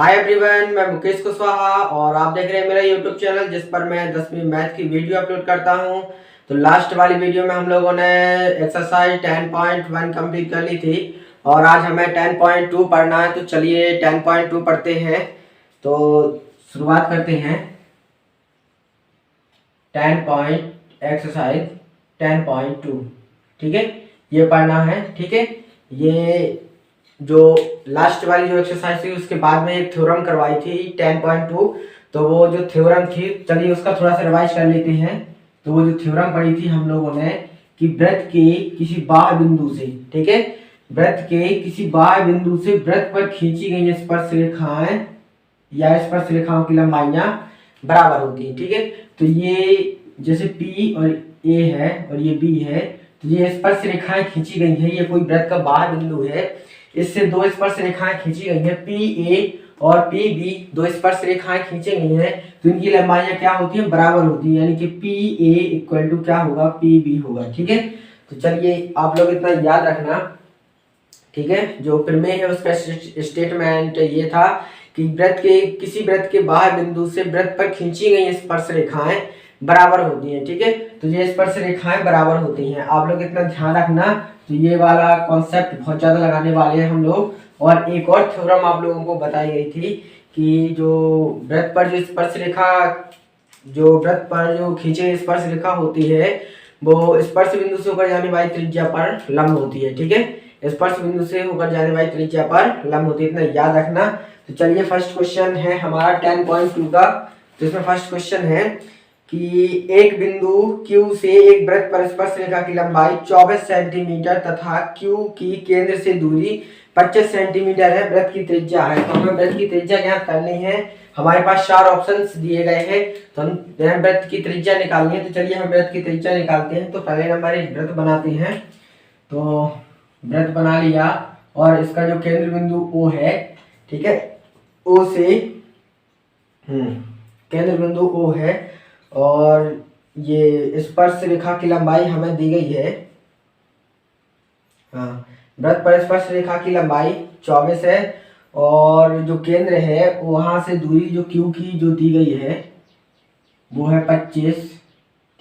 Hi everyone, मैं मुकेश कुशवाहा और आप देख रहे हैं मेरा यूट्यूब चैनल जिस पर मैं 10वीं मैथ की वीडियो अपलोड करता हूं। तो लास्ट वाली वीडियो में हम लोगों ने एक्सरसाइज 10.1 कंप्लीट कर ली थी और आज हमें 10.2 पढ़ना है। तो चलिए 10.2 पढ़ते हैं। तो शुरुआत करते हैं। 10 एक्सरसाइज 10.2, ठीक है, ये पढ़ना है। ठीक है, ये जो लास्ट वाली जो एक्सरसाइज थी उसके बाद में एक थ्योरम करवाई थी 10.2। तो वो जो थ्योरम थी, चलिए उसका थोड़ा सा रिवाइज कर लेते हैं। तो वो जो थ्योरम पढ़ी थी हम लोगों ने कि वृत्त के किसी बाह्य बिंदु से, ठीक है, वृत्त के किसी बाह्य बिंदु से वृत्त पर खींची गई स्पर्श रेखाएं या स्पर्श रेखाओं की लंबाइयां बराबर होती है। ठीक है, तो ये जैसे P और A है और ये B है, तो ये स्पर्श रेखाएं खींची गई है। ये कोई वृत्त का बाह्य बिंदु है, इससे दो स्पर्श रेखाएं खींची गई हैं, PA और PB, दो स्पर्श रेखाएं खींची गई हैं। तो इनकी लंबाइयां क्या होती है, बराबर होती है, यानी कि PA इक्वल टू क्या होगा, PB होगा। ठीक है, तो चलिए आप लोग इतना याद रखना। ठीक है, जो प्रमेय है उसका स्टेटमेंट ये था कि किसी वृत्त के बाह्य बिंदु से वृत्त पर खींची गई स्पर्श रेखाएं बराबर होती हैं। ठीक है, तो ये स्पर्श रेखाएं बराबर होती हैं, आप लोग इतना ध्यान रखना। तो ये वाला कॉन्सेप्ट बहुत ज्यादा लगाने वाले हैं हम लोग। और एक और थ्योरम आप लोगों को बताई गई थी कि जो वृत्त पर जो स्पर्श रेखा, जो वृत्त पर जो खींचे स्पर्श रेखा होती है वो स्पर्श बिंदु से होकर जाने वाली त्रिज्या पर लंब होती है। ठीक है, स्पर्श बिंदु से होकर जाने वाली त्रिज्या पर लंब होती है, इतना याद रखना। तो चलिए फर्स्ट क्वेश्चन है हमारा 10.2 का। तो इसमें फर्स्ट क्वेश्चन है कि एक बिंदु Q से एक वृत्त पर स्पर्श रेखा की लंबाई 24 सेंटीमीटर तथा Q की केंद्र से दूरी 25 सेंटीमीटर है, वृत्त की त्रिज्या है। तो हमें वृत्त की त्रिज्या ज्ञात करनी है। हमारे पास चार ऑप्शंस दिए गए हैं, तो हम वृत्त की त्रिज्या निकालनी है। तो चलिए हम वृत्त की त्रिज्या निकालते हैं। तो पहले नंबर एक वृत्त बनाते हैं। तो वृत्त बना लिया और इसका जो केंद्र बिंदु O है, ठीक है, O से केंद्र बिंदु O है और ये स्पर्श रेखा की लंबाई हमें दी गई है। हाँ, वृत्त पर स्पर्श रेखा की लंबाई 24 है और जो केंद्र है वहां से दूरी जो Q की जो दी गई है वो है 25।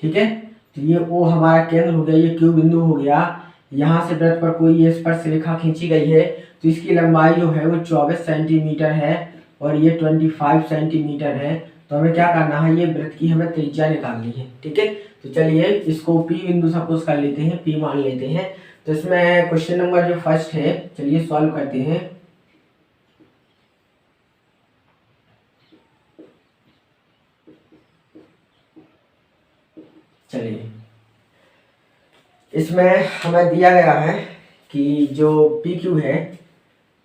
ठीक है, तो ये O हमारा केंद्र हो गया, ये Q बिंदु हो गया। यहाँ से वृत्त पर कोई ये स्पर्श रेखा खींची गई है, तो इसकी लंबाई जो है वो 24 सेंटीमीटर है और ये 25 सेंटीमीटर है। तो हमें क्या करना है, ये वृत्त की हमें त्रिज्या निकालनी है। ठीक है, तो चलिए इसको P बिंदु सपोज कर लेते हैं, P मान लेते हैं। तो इसमें क्वेश्चन नंबर जो फर्स्ट है, चलिए सॉल्व करते हैं। चलिए इसमें हमें दिया गया है कि जो PQ है,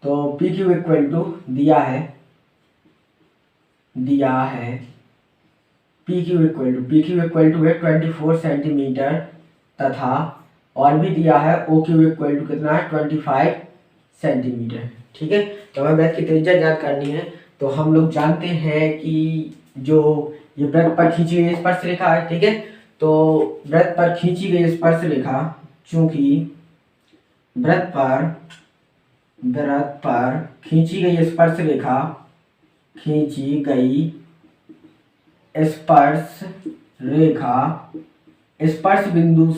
तो PQ इक्वल टू दिया है PQ इक्वल टू है 24 सेंटीमीटर तथा और भी दिया है OQ इक्वल टू कितना है, 25 सेंटीमीटर। ठीक है, तो हमें वृत्त की त्रिज्या ज्ञात करनी है। तो हम लोग जानते हैं कि जो ये वृत्त पर खींची गई स्पर्श रेखा है, ठीक है, तो वृत्त पर खींची गई स्पर्श रेखा, चूंकि वृत्त पर खींची गई स्पर्श रेखा, खींची गई स्पर्श रेखा स्पर्श बिंदु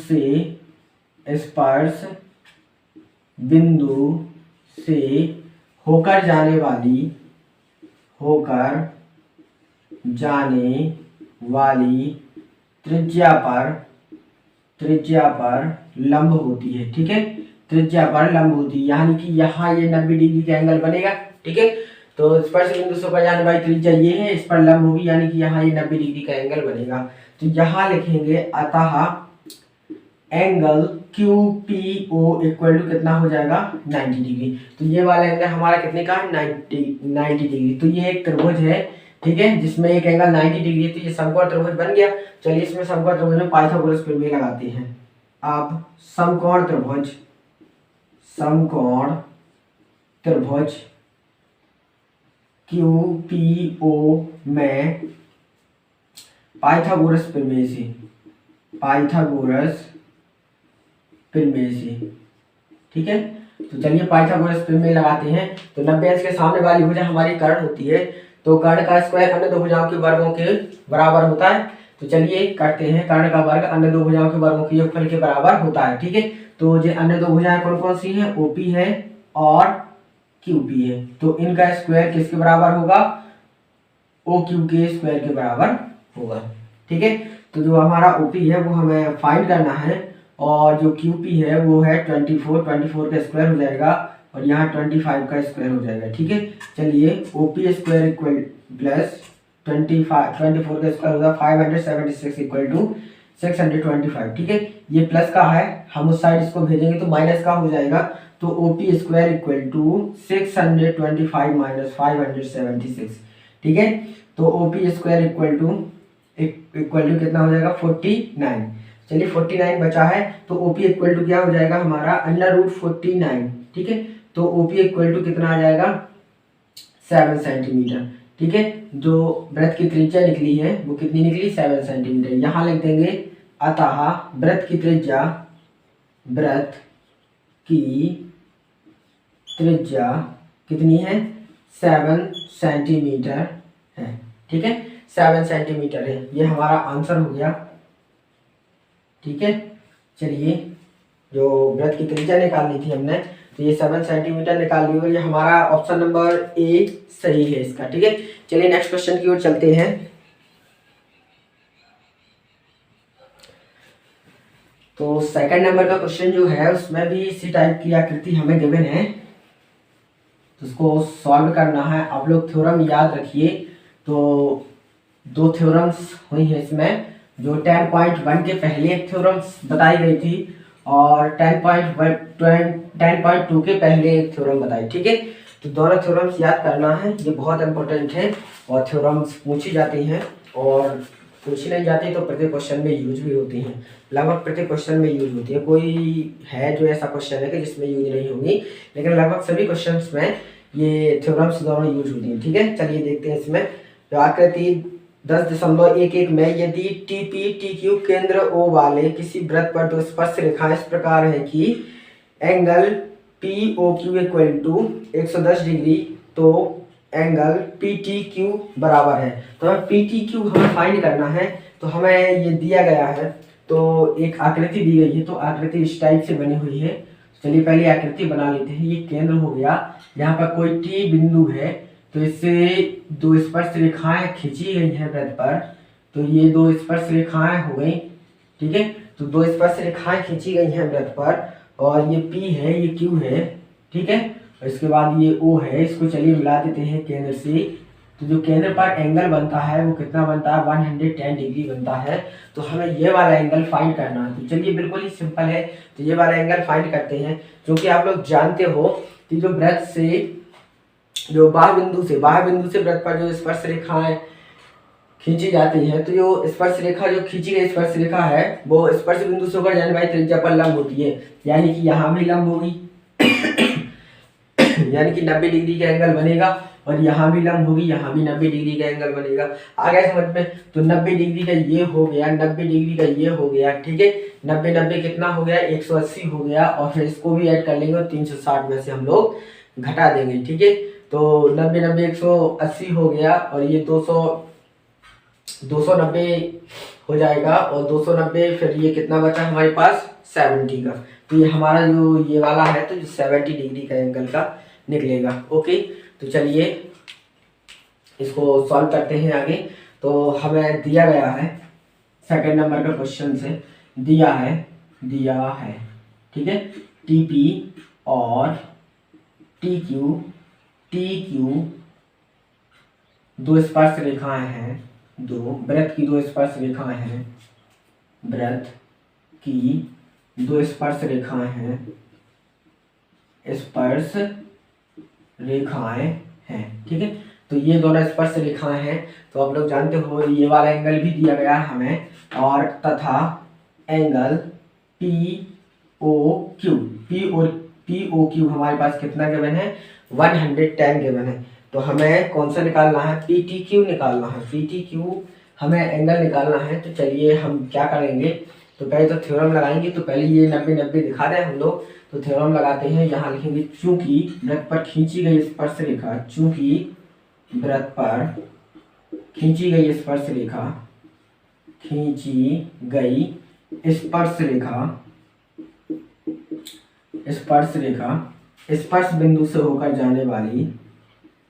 से होकर जाने वाली त्रिज्या पर लंब होती है। ठीक है, त्रिज्या पर लंब होती है, यानी कि यहाँ ये 90 डिग्री का एंगल बनेगा। ठीक है, तो स्पर्श बिंदु से होकर जाने वाली त्रिज्या ये है, इस पर लंब होगी, यानी कि यहाँ ये 90 डिग्री का एंगल बनेगा। तो यहाँ लिखेंगे अतः एंगल QPO इक्वल टू कितना हो जाएगा, 90 डिग्री। तो ये वाला एंगल हमारा कितने का है, 90 डिग्री। तो ये एक त्रिभुज है, ठीक है, जिसमें एक एंगल 90 डिग्री है, तो ये समकोण त्रिभुज बन गया। चलिए इसमें समकोण त्रिभुज में पाइथागोरस प्रमेय लगाते हैं। अब समकोण त्रिभुज QPO में पाइथागोरस प्रमेय से, ठीक है, तो चलिए पाइथागोरस प्रमेय लगाते हैं। तो 90 अंश के सामने वाली भुजा हमारी कर्ण होती है, तो कर्ण का स्क्वायर अन्य दो भुजाओं के वर्गों के बराबर होता है। तो चलिए करते हैं, कर्ण का वर्ग अन्य दो भुजाओं के वर्गों के योगफल के बराबर होता है। ठीक है, तो जो अन्य दो भुजाएं कौन कौन सी हैं, ओपी है और क्यूपी है। तो इनका स्क्वायर किसके बराबर होगा, ओ क्यू के स्क्वायर के बराबर होगा। ठीक है, तो जो हमारा ओपी है वो हमें फाइंड करना है, और जो क्यूपी है वो है 24 का स्क्वायर हो जाएगा, और यहाँ 25 का स्क्वायर हो जाएगा। ठीक है, चलिए ओपी स्क्वायर इक्वल प्लस 24 का स्क्वायर होगा 576 इक्वल टू 625। ठीक है, ये प्लस का है, हम उस साइड इसको भेजेंगे तो माइनस का हो जाएगा। तो OP square equal to 625 minus 576। ठीक है, तो ओपी स्क्वायर इक्वल टू कितना हो जाएगा 49। चलिए 49 बचा है, तो ओपी इक्वल टू क्या हो जाएगा हमारा √49। ठीक है, तो ओपी इक्वल टू कितना आ जाएगा 7 सेंटीमीटर। ठीक है, जो वृत्त की त्रिज्या निकली है वो कितनी निकली 7 सेंटीमीटर। यहाँ लिख देंगे अतः वृत्त की त्रिज्या कितनी है 7 सेंटीमीटर है। ठीक है, 7 सेंटीमीटर है, ये हमारा आंसर हो गया। ठीक है, चलिए जो वृत्त की त्रिज्या निकालनी थी हमने, तो ये 7 सेंटीमीटर निकाल ली, और ये हमारा ऑप्शन नंबर ए सही है इसका। ठीक है, चलिए नेक्स्ट क्वेश्चन की ओर चलते हैं। तो सेकंड नंबर का क्वेश्चन जो है उसमें भी इसी टाइप की आकृति हमें गिवन है, तो उसको सॉल्व करना है। आप लोग थ्योरम याद रखिए। तो दो थ्योरम्स हुई है इसमें, जो 10.1 के पहले एक थ्योरम्स बताई गई थी, और 10.2 के पहले एक थ्योरम बताई। ठीक है, तो दोनों थ्योरम्स याद करना है, ये बहुत इंपॉर्टेंट है, और थ्योरम्स पूछी जाती हैं, और पूछी नहीं जाती तो प्रत्येक क्वेश्चन में यूज भी होती हैं, लगभग प्रत्येक क्वेश्चन में यूज होती है। कोई है जो ऐसा क्वेश्चन है कि जिसमें यूज नहीं होगी, लेकिन लगभग सभी क्वेश्चन में ये थ्योरम्स दोनों यूज होती हैं। ठीक है, चलिए देखते हैं इसमें। तो आकृति 10.11 में यदि टीपी टीक्यू केंद्र ओ वाले किसी वृत्त पर दो स्पर्श रेखाएं इस प्रकार है कि angle P O Q equal to 110 degree, तो एंगल पी टी क्यू बराबर है। तो हमें पी टी क्यू हमें फाइंड करना है, तो हमें ये दिया गया है, तो एक आकृति दी गई है, तो आकृति इस टाइप से बनी हुई है। चलिए पहले आकृति बना लेते हैं। ये केंद्र हो गया, यहाँ पर कोई टी बिंदु है, तो इससे दो स्पर्श रेखाएं खींची गई हैं वृत्त पर, तो ये दो स्पर्श रेखाएं हो गई। ठीक है, तो दो स्पर्श रेखाएं खींची गई हैं वृत्त पर, और ये P है, ये Q है। ठीक है, और इसके बाद ये O है, इसको चलिए मिला देते हैं केंद्र से। तो जो केंद्र पर एंगल बनता है वो कितना बनता है 110 डिग्री बनता है। तो हमें ये वाला एंगल फाइंड करना है। तो चलिए बिल्कुल ही सिंपल है, तो ये वाला एंगल फाइंड करते हैं। क्योंकि आप लोग जानते हो कि जो वृत्त से जो बाह्य बिंदु से वृत्त पर जो स्पर्श रेखाएं खींची जाती है, तो जो स्पर्श रेखा जो खींची गई स्पर्श रेखा है वो स्पर्श बिंदु से होकर जाने वाली त्रिज्या पर लंब होती है, यानी कि यहाँ भी लंब होगी यानी कि 90 डिग्री का एंगल बनेगा, और यहाँ भी लंब होगी, यहाँ भी 90 डिग्री का एंगल बनेगा। आ गया समझ में? तो 90 डिग्री का ये हो गया, 90 डिग्री का ये हो गया। ठीक है, 90 कितना हो गया 180 हो गया, और फिर इसको भी ऐड कर लेंगे और 360 में से हम लोग घटा देंगे। ठीक है, तो 90 180 हो गया, और ये 290 हो जाएगा, और 290 फिर ये कितना बचा हमारे पास 70 का। तो ये हमारा जो ये वाला है तो 70 डिग्री का एंगल का निकलेगा। ओके, तो चलिए इसको सॉल्व करते हैं आगे। तो हमें दिया गया है सेकंड नंबर का क्वेश्चन से दिया है ठीक है, टीपी और टी क्यू दो स्पर्श रेखाएं हैं, वृत्त की दो स्पर्श रेखाएं हैं, स्पर्श रेखाएं हैं। ठीक है, तो ये दोनों स्पर्श रेखाएं हैं। तो आप लोग जानते हो ये वाला एंगल भी दिया गया है हमें, और तथा एंगल पी ओ क्यू हमारे पास कितना गिवन है 110 गिवन है। तो हमें कौन सा निकालना है पी टी क्यू निकालना है, पी टी क्यू हमें एंगल निकालना है। तो चलिए हम क्या करेंगे, तो पहले तो थ्योरम लगाएंगे। तो पहले ये 90-90 दिखा रहे हैं हम लोग, तो थ्योरम लगाते हैं। यहाँ लिखेंगे चूंकि वृत्त पर खींची गई स्पर्श रेखा, चूंकि वृत्त पर खींची गई स्पर्श रेखा, खींची गई स्पर्श रेखा, स्पर्श रेखा स्पर्श बिंदु से होकर जाने वाली,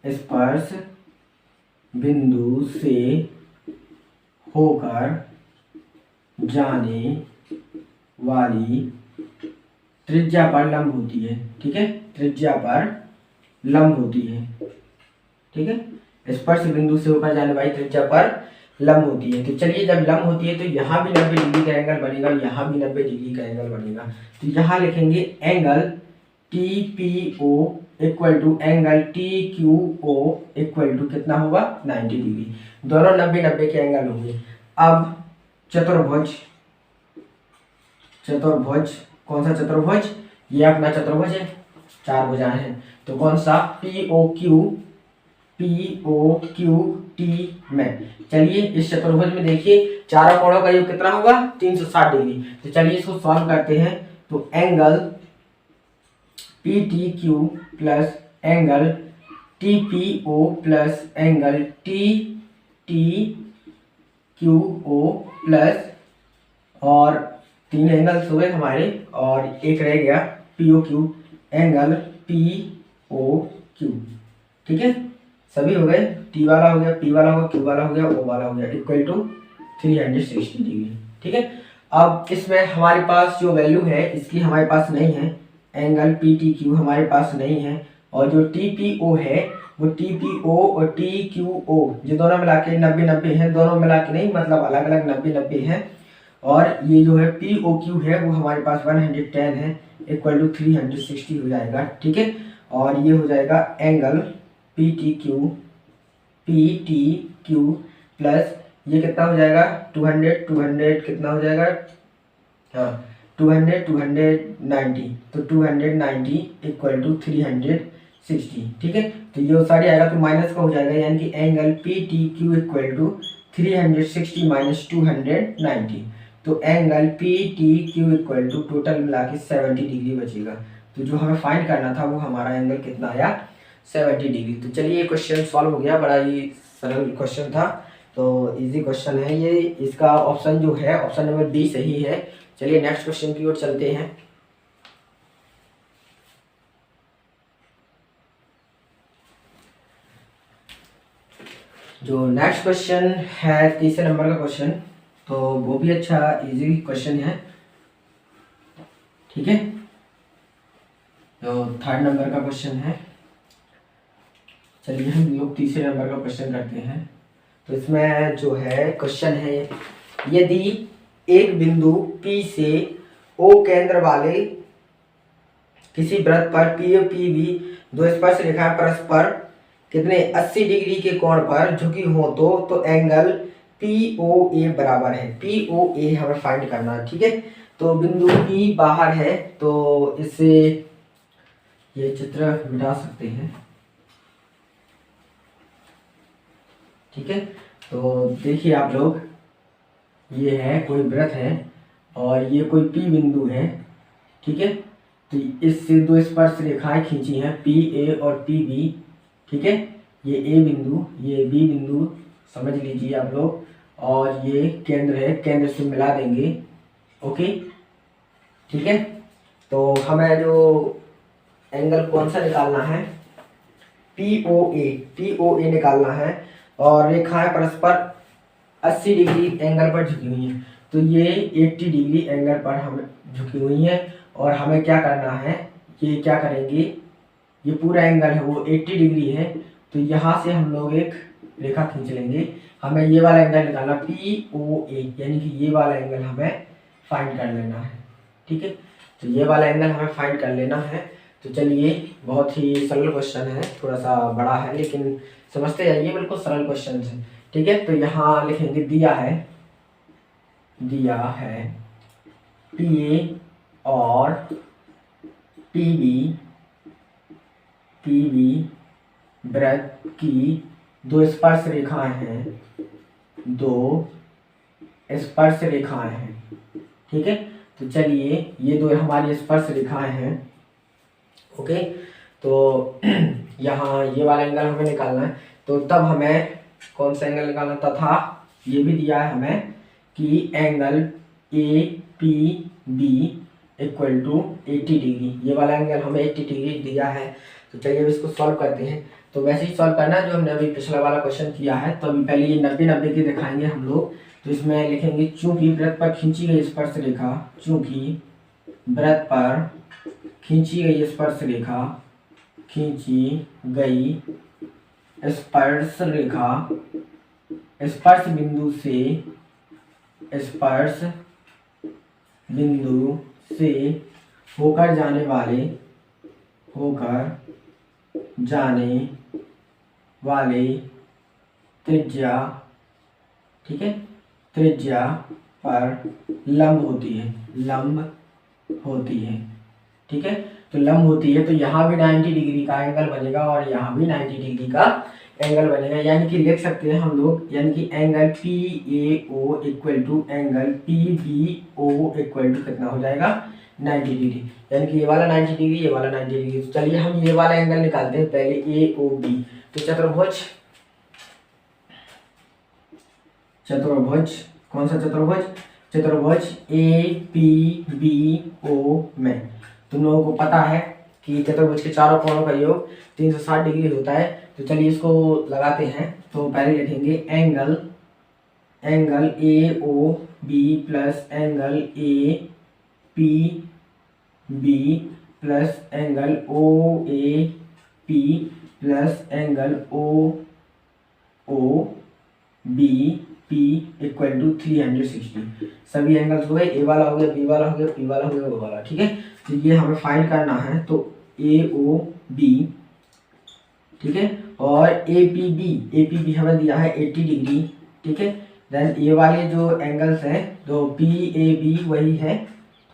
स्पर्श बिंदु से होकर जाने वाली त्रिज्या पर लंब होती है। ठीक है, त्रिज्या पर लंब होती है। ठीक है, स्पर्श बिंदु से होकर जाने वाली त्रिज्या पर लंब होती है। तो चलिए, जब लंब होती है तो यहाँ भी 90 डिग्री का एंगल बनेगा, यहाँ भी 90 डिग्री का एंगल बनेगा। तो यहाँ लिखेंगे angle T P O equal to angle T Q O equal to कितना होगा 90 डिग्री। दोनों 90-90 के एंगल होंगे। अब चतुर्भुज, चतुर्भुज कौन सा चतुर्भुज, ये अपना चतुर्भुज है, 4 भुजाएं हैं। तो कौन सा, पी ओ क्यू टी में। चलिए इस चतुर्भुज में देखिए चारों कोणों का योग कितना होगा 360 डिग्री। तो चलिए इसको सॉल्व करते हैं। तो angle P T Q plus angle T P O plus angle T T Q O plus, और 3 एंगल्स हो गए हमारे, और एक रह गया P O Q, angle P O Q. ठीक है, सभी हो गए, टी वाला हो गया, पी वाला हो गया, क्यू वाला हो गया, ओ वाला हो गया, इक्वल टू 360 डिग्री। ठीक है, अब इसमें हमारे पास जो वैल्यू है इसकी हमारे पास नहीं है, एंगल पी टी क्यू हमारे पास नहीं है, और जो टी पी ओ है वो टी पी ओ और टी क्यू ओ ये दोनों मिला के 90-90 है, दोनों मिला के नहीं, मतलब अलग अलग 90-90 है। और ये जो है पी ओ क्यू है वो हमारे पास 110 है, इक्वल टू 360 हो जाएगा। ठीक है, और ये हो जाएगा angle P T Q plus ये कितना हो जाएगा 200 कितना हो जाएगा, हाँ 290, तो 290 इक्वल टू 360। ठीक है, तो ये सारी आएगा तो माइनस का हो जाएगा, यानी कि angle P T Q equal to 360 minus 290। तो angle P T Q equal to total मिला के 70 डिग्री बचेगा। तो जो हमें फाइंड करना था वो हमारा एंगल कितना आया 70 डिग्री। तो चलिए ये क्वेश्चन सॉल्व हो गया, बड़ा ही सरल क्वेश्चन था, तो इजी क्वेश्चन है ये। इसका ऑप्शन जो है ऑप्शन नंबर बी सही है। चलिए नेक्स्ट क्वेश्चन की ओर चलते हैं। जो नेक्स्ट क्वेश्चन है तीसरे नंबर का क्वेश्चन, तो वो भी अच्छा इजी क्वेश्चन है। ठीक है, तो थर्ड नंबर का क्वेश्चन है। चलिए हम लोग तीसरे नंबर का क्वेश्चन करते हैं। तो इसमें जो है क्वेश्चन है, यदि एक बिंदु P से O केंद्र वाले किसी वृत्त पर P और PB दो स्पर्श रेखाएं परस्पर कितने 80 डिग्री के कोण पर झुकी हो तो एंगल POA बराबर है। POA हमें फाइंड करना है। ठीक है, तो बिंदु P बाहर है, तो इससे ये चित्र मिटा सकते हैं। ठीक है, तो देखिए आप लोग, ये है कोई वृत्त है और ये कोई P बिंदु है। ठीक है, तो इससे दो स्पर्श रेखाएं खींची हैं PA और PB। ठीक है, ये A बिंदु, ये B बिंदु समझ लीजिए आप लोग, और ये केंद्र है, केंद्र से मिला देंगे। ओके, ठीक है, तो हमें जो एंगल कौन सा निकालना है POA निकालना है, और रेखाएं परस्पर 80 डिग्री एंगल पर झुकी हुई हैं। तो ये 80 डिग्री एंगल पर हमें झुकी हुई हैं, और हमें क्या करना है, ये क्या करेंगे, ये पूरा एंगल है वो 80 डिग्री है, तो यहाँ से हम लोग एक रेखा खींच लेंगे। हमें ये वाला एंगल निकालना POA, यानी कि ये वाला एंगल हमें फाइंड कर लेना है। ठीक है, तो ये वाला एंगल हमें फाइंड कर लेना है। तो चलिए, बहुत ही सरल क्वेश्चन है, थोड़ा सा बड़ा है लेकिन समझते जाइए, बिल्कुल सरल क्वेश्चन है। ठीक है, तो यहाँ लिखेंगे दिया है PA और PB वृत्त की दो स्पर्श रेखाएं हैं, ठीक है। तो चलिए ये दो हमारी स्पर्श रेखाएं हैं। ओके, तो यहाँ ये वाला एंगल हमें निकालना है, तो तब हमें कौन सा एंगल निकालना तथा ये भी दिया है हमें कि angle A P B equal to 80 degree, ये वाला एंगल हमें 80 डिग्री दिया है। तो चलिए अब इसको सॉल्व करते हैं। तो वैसे ही सॉल्व करना है जो हमने अभी पिछला वाला क्वेश्चन किया है। तो अभी पहले ये 90-90 की दिखाएंगे हम लोग। तो इसमें लिखेंगे चूंकि वृत्त पर खींची गई स्पर्श रेखा, चूंकि वृत्त पर खींची गई स्पर्श रेखा, खींची गई स्पर्श रेखा स्पर्श बिंदु से होकर जाने वाले त्रिज्या, ठीक है, त्रिज्या पर लंब होती है, ठीक है। तो लंब होती है, तो यहाँ भी 90 डिग्री का एंगल बनेगा और यहाँ भी 90 डिग्री का एंगल बनेगा। यानी कि लिख सकते हैं हम लोग, यानी कि angle P A O equal to angle P B O equal to कितना हो जाएगा 90 डिग्री। यानी कि ये वाला 90 डिग्री, ये वाला 90 डिग्री। तो चलिए हम ये वाला एंगल निकालते हैं पहले, ए ओ बी। तो चतुर्भुज कौन सा चतुर्भुज? चतुर्भुज ए पी बी ओ में तुम लोगों को पता है कि चतुर्भुज के चारों कोणों का योग 360 डिग्री होता है। तो चलिए इसको लगाते हैं। तो पहले लिखेंगे angle A O B plus angle A P B plus angle O A P plus angle O O B P equal to 360। सभी एंगल्स हो गए, ए वाला हो गया, बी वाला हो गया, पी वाला हो गया, ओ वाला, ठीक है। तो ये हमें फाइंड करना है। तो ए ओ बी, ठीक है, और ए पी बी हमें दिया है 80 डिग्री, ठीक है। देन ये वाले जो एंगल्स हैं, तो पी ए बी वही है,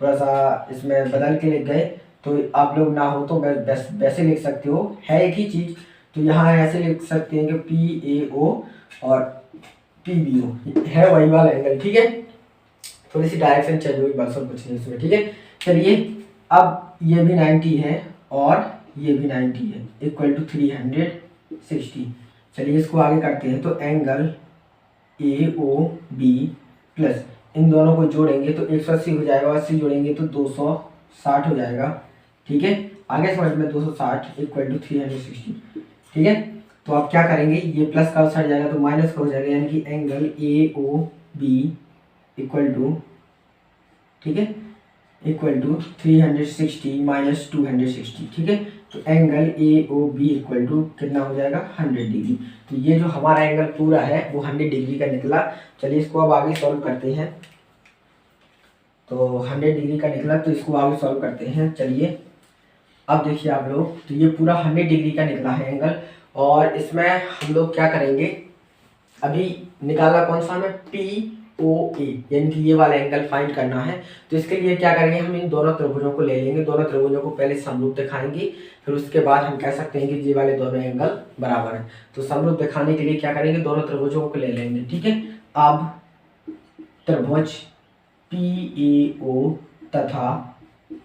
थोड़ा सा इसमें बदल के लिख गए। तो आप लोग ना हो तो वैसे लिख सकते हो, है एक ही चीज़। तो यहाँ ऐसे लिख सकते हैं कि पी ए ओ और पी बी ओ है वही वाला एंगल, ठीक है। थोड़ी सी डायरेक्शन चेंज हुई, बस और कुछ नहीं इसमें, ठीक है। चलिए अब ये भी 90 है और ये भी 90 है, इक्वल टू 360। चलिए इसको आगे करते हैं। तो angle A O B plus इन दोनों को जोड़ेंगे तो 180 हो जाएगा, 80 जोड़ेंगे तो 260 हो जाएगा, ठीक है। आगे समझ में 260 इक्वल टू 360, ठीक है। तो आप क्या करेंगे, ये प्लस का उठ जाएगा तो माइनस का हो जाएगा, यानी कि angle A O B equal to, ठीक है, इक्वल टू 360 माइनस 260, ठीक है। तो angle A O B equal to कितना हो जाएगा 100 डिग्री। तो ये जो हमारा एंगल पूरा है वो 100 डिग्री का निकला। चलिए इसको अब आगे सॉल्व करते हैं। तो 100 डिग्री का निकला, तो इसको आगे सॉल्व करते हैं। चलिए अब देखिए आप लोग, तो ये पूरा 100 डिग्री का निकला है एंगल, और इसमें हम लोग क्या करेंगे, अभी निकाला कौन सा हमें, पी ओ ए, यानी कि ये वाला एंगल फाइंड करना है। तो इसके लिए क्या करेंगे, हम इन दोनों त्रिभुजों को ले लेंगे, दोनों त्रिभुजों को पहले समरूप दिखाएंगे, फिर उसके बाद हम कह सकते हैं कि ये वाले दोनों एंगल बराबर हैं। तो समरूप दिखाने के लिए क्या करेंगे, दोनों त्रिभुजों को ले लेंगे, ठीक है। अब त्रिभुज पी ए ओ तथा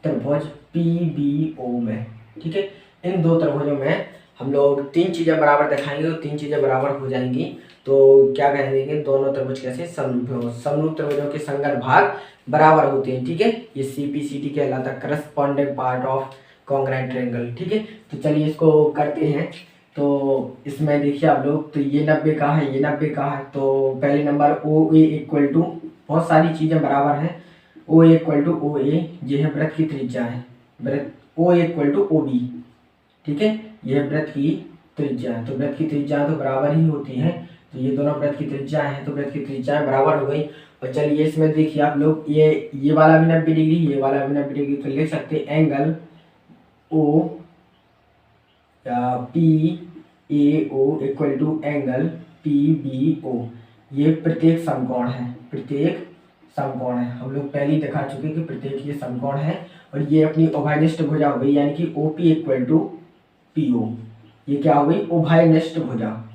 त्रिभुज पी बी ओ में, ठीक है, इन दो त्रिभुजों में हम लोग 3 चीज़ें बराबर दिखाएंगे और 3 चीज़ें बराबर हो जाएंगी। तो क्या कहेंगे कि दोनों त्रिभुज कैसे समरूप त्रिभुजों के संगत भाग बराबर होते हैं, ठीक है। ये CPCT कहलाता है, corresponding part of congruent triangle, ठीक है। तो चलिए इसको करते हैं। तो इसमें देखिए आप लोग, तो ये 90 का है, ये 90 का है। तो पहले number O A equal to, बहुत सारी चीज़ें बराबर हैं, ओ ए इक्वल टू ओ ए, ये है वृत्त की त्रिज्या है, वृत्त ओ A equal two O B, ठीक है, ये वृत्त की त्रिज्या है। तो वृत्त की त्रिज्या तो बराबर ही होती है, तो ये दोनों वृत्त की त्रिज्या है, तो वृत्त की त्रिज्याएं बराबर हो गई। और चलिए इसमें देखिए आप लोग, ये वाला भी 90 डिग्री, ये वाला भी 90 डिग्री, तो लिख सकते हैं एंगल ओ या P A O equal to angle P B O. ये प्रत्येक समकोण है, प्रत्येक समकोण है, हम लोग पहले ही दिखा चुके कि प्रत्येक ये समकोण है। और ये अपनी उभयनिष्ठ भुजा हो गई, यानी कि O P equal to P O, ये क्या हो गई, उभयनिष्ठ भुजा,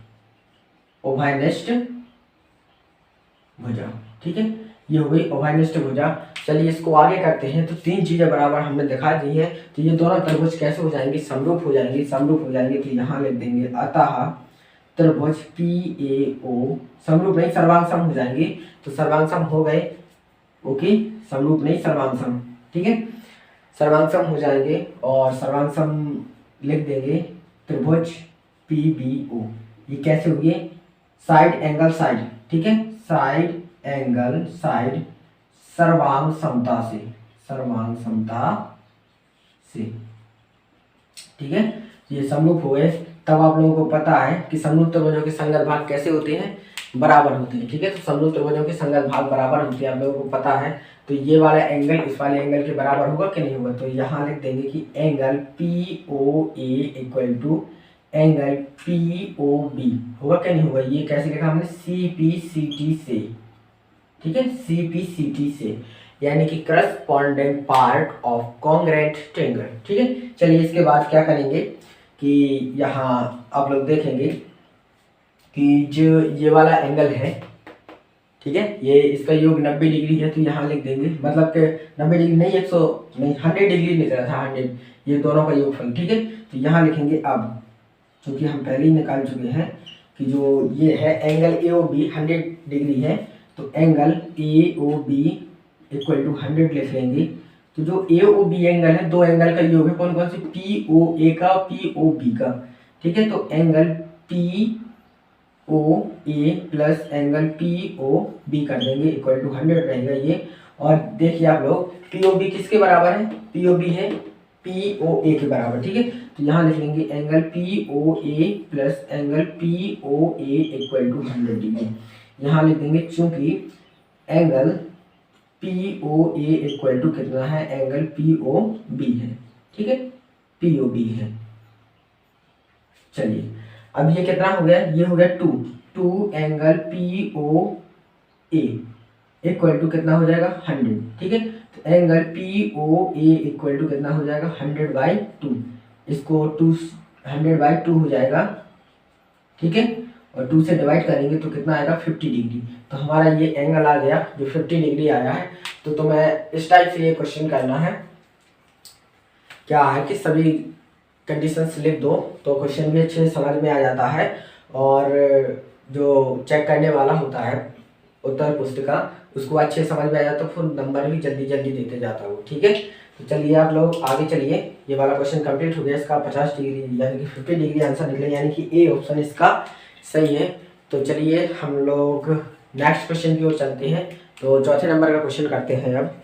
उभयनिष्ठ भुजा, ठीक है। ये हो गई उभयनिष्ठ भुजा। चलिए इसको आगे करते हैं। तो 3 चीजें बराबर हमने दिखा दी हैं। तो ये दोनों त्रिभुज कैसे हो जाएंगे, समरूप हो जाएंगे। समरूप हो जाएंगे तो यहाँ लिख देंगे अतः त्रिभुज PAO समरूप नहीं सर्वांग हो जाएंगे। तो सर्वांग हो गए, ओके, समरूप नहीं सर्वांग, ठीक है, सर्वांग हो जाएंगे और सर्वांग लिख देंगे त्रिभुज PBO। ये कैसे होगी, साइड एंगल साइड, ठीक है, साइड एंगल साइड सर्वांग समता से, सर्वांग समता से, ठीक है। ये समरूप हो गए। तब आप लोगों को पता है कि समरूप त्रिभुजों के संगत भाग कैसे होते हैं, बराबर होते हैं, ठीक है। तो समरूप त्रिभुजों के संगत भाग बराबर होते हैं, आप लोगों को पता है। तो ये वाला एंगल इस वाले एंगल के बराबर होगा कि नहीं होगा। तो यहाँ लिख देंगे कि angle POA equal to angle POB होगा कि नहीं होगा। ये कैसे लिखा हमने, CPCT से, ठीक है, CPCT से, यानी कि correspondent part of congruent triangle, ठीक है। चलिए इसके बाद क्या करेंगे कि यहाँ आप लोग देखेंगे कि जो ये वाला एंगल है, ठीक है, ये इसका योग 90 डिग्री है। तो यहाँ लिख देंगे, मतलब कि 90 डिग्री नहीं, 100 नहीं, 100 डिग्री निकला था, 100, ये दोनों का योगफल, ठीक है। तो यहाँ लिखेंगे अब, क्योंकि हम पहले ही निकाल चुके हैं कि जो ये है एंगल AOB 100 डिग्री है। तो एंगल AOB इक्वल टू 100 लिख लेंगे। तो जो AOB एंगल है, दो एंगल का योग है, कौन कौन से, POA का, POB का, ठीक है। तो angle POA plus angle POB कर देंगे, इक्वल टू 100 रहेगा ये। और देखिए आप लोग, POB किसके बराबर है, POB है POA के बराबर, ठीक है। तो यहाँ लिख लेंगे angle POA plus angle POA equal to 100 degree. यहाँ लिख देंगे चूंकि एंगल POA इक्वल टू कितना है, एंगल POB है, ठीक है, POB है। चलिए अब ये कितना हो गया, ये हो गया 2 एंगल POA इक्वल टू कितना हो जाएगा, 100, ठीक है। तो एंगल POA इक्वल टू कितना हो जाएगा, 100/2, इसको 100/2 हो जाएगा, ठीक है। और 2 से डिवाइड करेंगे तो कितना आएगा, 50 डिग्री। तो हमारा ये एंगल आ गया जो 50 डिग्री आया है। तो तुम्हें इस टाइप से ये क्वेश्चन करना है, क्या है कि सभी कंडीशंस लिख दो तो क्वेश्चन भी अच्छे से समझ में आ जाता है। और जो चेक करने वाला होता है उत्तर पुस्तिका, उसको अच्छे से समझ में आ जाता है, फिर नंबर भी जल्दी जल्दी देते जाता है वो, ठीक है। तो चलिए आप लोग आगे चलिए। ये वाला क्वेश्चन कंप्लीट हो गया। इसका 50 डिग्री यानी कि 50 डिग्री आंसर निकले, यानी कि ए ऑप्शन इसका सही है। तो चलिए हम लोग नेक्स्ट क्वेश्चन की ओर चलते हैं। तो चौथे नंबर का क्वेश्चन करते हैं अब।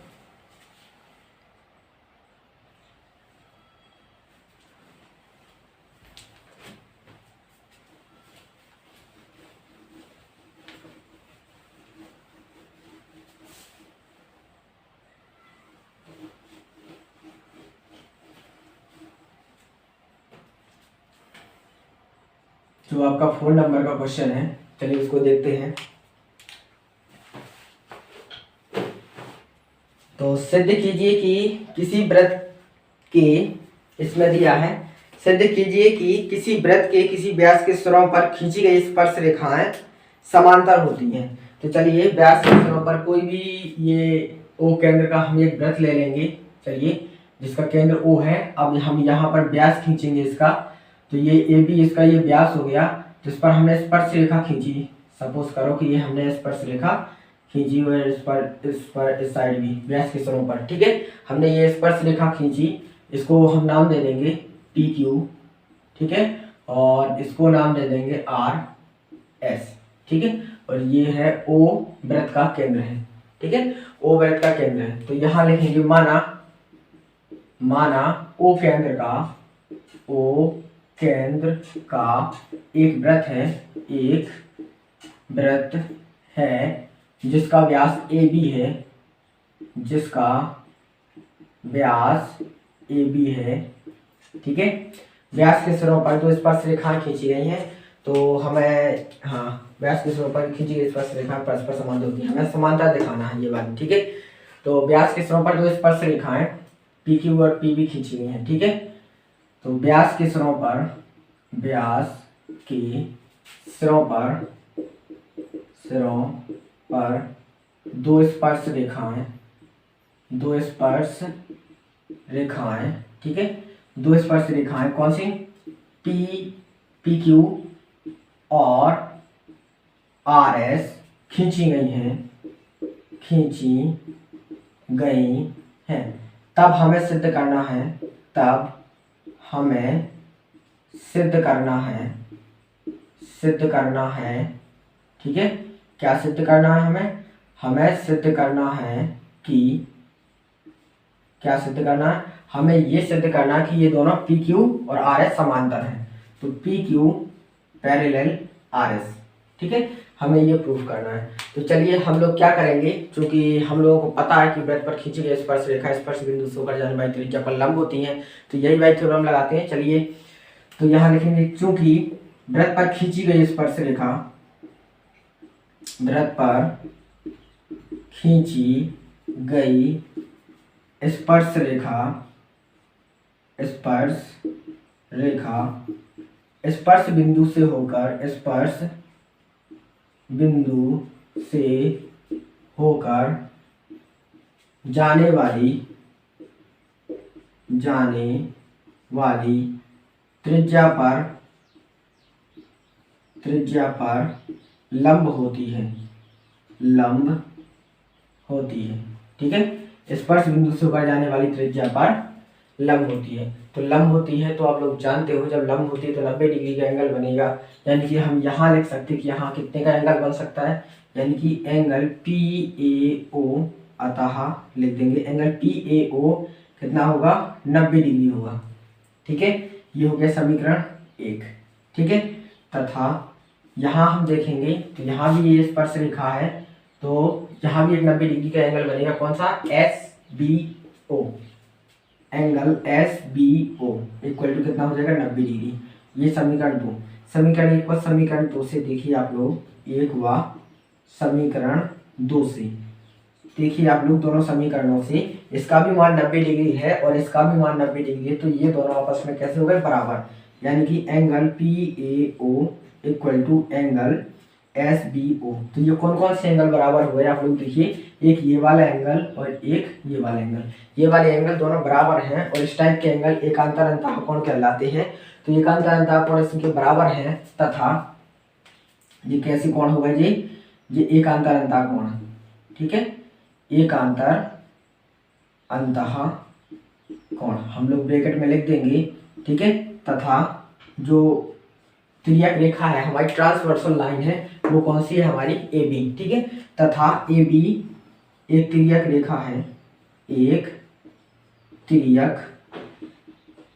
जो आपका 4 नंबर का क्वेश्चन है, चलिए इसको देखते हैं। तो सिद्ध कीजिए कि किसी वृत्त के, इसमें दिया है, सिद्ध कीजिए कि किसी वृत्त के किसी व्यास के सिरों पर खींची गई स्पर्श रेखाएं समांतर होती हैं। तो चलिए व्यास के सिरों पर कोई भी, ये O केंद्र का हम एक वृत्त ले लेंगे, चलिए, जिसका केंद्र O है। अब हम यहाँ पर व्यास खींचेंगे इसका। तो ये AB इसका ये व्यास हो गया, जिस पर हमने स्पर्श रेखा खींची। सपोज करो कि ये हमने स्पर्श रेखा खींची हुई है, इस साइड भी व्यास के सिरों पर, ठीक है। हमने ये स्पर्श रेखा खींची, इसको हम नाम दे देंगे PQ, ठीक है, और इसको नाम दे देंगे RS, ठीक है। और ये है O वृत्त का केंद्र है, ठीक है, O वृत्त का केंद्र है। तो यहाँ लिखेंगे माना O केंद्र का एक वृत्त है, जिसका व्यास AB है, ठीक है। व्यास के सिरों पर दो स्पर्श रेखाएं खींची गई हैं। तो हमें, हाँ, व्यास के सिरों पर खींची गई स्पर्श रेखा परस्पर समांतर होती है, हमें समांतर दिखाना है ये वाली, ठीक है। तो व्यास के सिरों पर दो स्पर्श रेखाएं PQ और PB खींची गई हैं, ठीक है। तो व्यास के सिरों पर दो स्पर्श रेखाएं, दो स्पर्श रेखाएं, ठीक है, दो स्पर्श रेखाएं कौन सी, पी क्यू और आर एस खींची गई हैं, खींची गई हैं। तब हमें सिद्ध करना है, तब हमें सिद्ध करना है, सिद्ध करना है, ठीक है। क्या सिद्ध करना है हमें, हमें सिद्ध करना है कि, क्या सिद्ध करना है, हमें ये सिद्ध करना है कि ये दोनों पी क्यू और आर एस समांतर हैं। तो P Q parallel R S, ठीक है, हमें ये प्रूफ करना है। तो चलिए हम लोग क्या करेंगे, क्योंकि हम लोगों को पता है कि वृत्त पर खींची गई स्पर्श रेखा स्पर्श बिंदु से होकर जाने वाली त्रिज्या पर लंब होती है, तो यही वाई थ्योरम लगाते हैं। चलिए तो यहाँ लिखेंगे, चूंकि वृत्त पर खींची गई स्पर्श रेखा, वृत्त पर खींची गई स्पर्श रेखा, स्पर्श रेखा स्पर्श बिंदु से होकर, स्पर्श बिंदु से होकर जाने वाली त्रिज्या पर लंब होती है, लंब होती है, ठीक है। स्पर्श बिंदु से होकर जाने वाली त्रिज्या पर लंब होती है। तो लंब होती है तो आप लोग जानते हो, जब लंब होती है तो 90 डिग्री का एंगल बनेगा। यानी कि हम यहाँ लिख सकते हैं कि यहाँ कितने का एंगल बन सकता है, यानी कि एंगल PAO, अतः लिख देंगे एंगल PAO कितना होगा, 90 डिग्री होगा, ठीक है। ये हो गया समीकरण 1, ठीक है। तथा यहाँ हम देखेंगे तो यहाँ भी ये स्पर्श रेखा है, तो यहाँ भी एक 90 डिग्री का एंगल बनेगा, कौन सा, SBO, angle SBO equal to कितना हो जाएगा, 90 डिग्री। ये समीकरण 2, समीकरण 1 व समीकरण 2 से देखिए आप लोग, 1 व समीकरण 2 से देखिए आप लोग, दोनों समीकरणों से इसका भी मान 90 डिग्री है और इसका भी मान 90 डिग्री है, तो ये दोनों आपस में कैसे हो गए, बराबर। यानी कि angle PAO equal to angle SBO। तो ये कौन कौन से एंगल बराबर हुए आप लोग देखिए, एक ये वाला एंगल और एक ये वाला एंगल, ये वाले एंगल दोनों बराबर हैं और इस टाइप के एंगल एकांतर अंतः कोण कहलाते हैं। तो एकांतर अंतः कोण इसके बराबर हैं, तथा ये कैसे कोण होगा जी, ये एकांतर अंतः कोण, ठीक है, एकांतर अंतः कोण हम लोग ब्रैकेट में लिख देंगे, ठीक है। तथा जो तिर्यक रेखा है हमारी, ट्रांसवर्सल लाइन है, वो कौन सी है हमारी, AB, ठीक है। तथा AB एक तिर्यक रेखा है, एक तिर्यक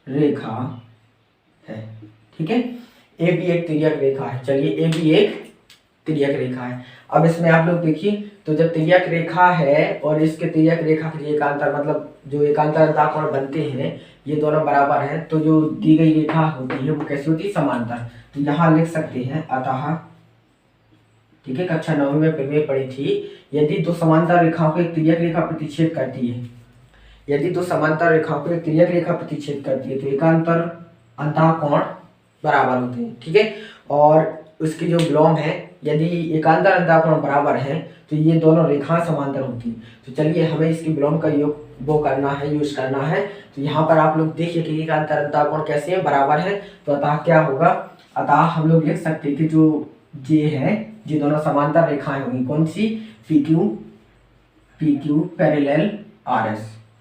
रेखा है, ठीक है। AB एक तिर्यक रेखा है, चलिए AB एक तिर्यक रेखा है। अब इसमें आप लोग देखिए, तो जब तिर्यक रेखा है और इसके तिर्यक रेखा के एकांतर, मतलब जो एकांतर अंतः कोण बनते हैं ये दोनों बराबर हैं, तो जो दी गई रेखा होती है वो कैसी होती है, समांतर। तो यहाँ लिख सकते हैं, अतः, ठीक है, कक्षा 9 में प्रमेय पढ़ी थी, यदि दो समांतर रेखाओं को एक तिर्यक रेखा प्रतिच्छेद करती है, यदि दो समांतर रेखाओं को एक तिर्यक रेखा प्रतिच्छेद करती है तो एकांतर अंतः कोण बराबर होते हैं, ठीक है। और उसकी जो विलोम है, यदि एकांतर अंतः कोण बराबर है तो ये दोनों रेखाएं समांतर होती हैं। तो चलिए हमें इसकी विलोम का योग वो करना है, यूज करना है। तो यहाँ पर आप लोग देखिए कि एकांतर अंतः कोण कैसे है, बराबर है। तो अतः क्या होगा, अतः हम लोग लिख सकते हैं कि जो ये है, ये दोनों समांतर रेखाएं होंगी, कौन सी, PQ पैरेलल RS,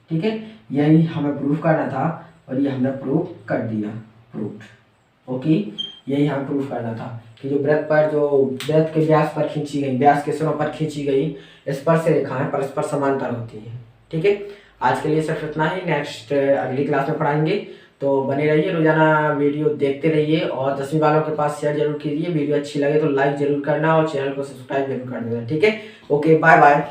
ठीक है। यही हमें प्रूफ करना था और ये हमने प्रूफ कर दिया, प्रूफ, ओके। यही हमें प्रूफ करना था कि जो वृत्त पर, जो वृत्त के व्यास पर खींची गई, व्यास के सिरों पर खींची गई स्पर्श रेखाएं परस्पर समांतर होती हैं, ठीक है। आज के लिए सिर्फ इतना ही, नेक्स्ट अगली क्लास में पढ़ाएंगे। तो बने रहिए, रोजाना वीडियो देखते रहिए और 10वीं वालों के पास शेयर जरूर कीजिए। वीडियो अच्छी लगे तो लाइक जरूर करना और चैनल को सब्सक्राइब जरूर कर देना, ठीक है। Okay, bye bye.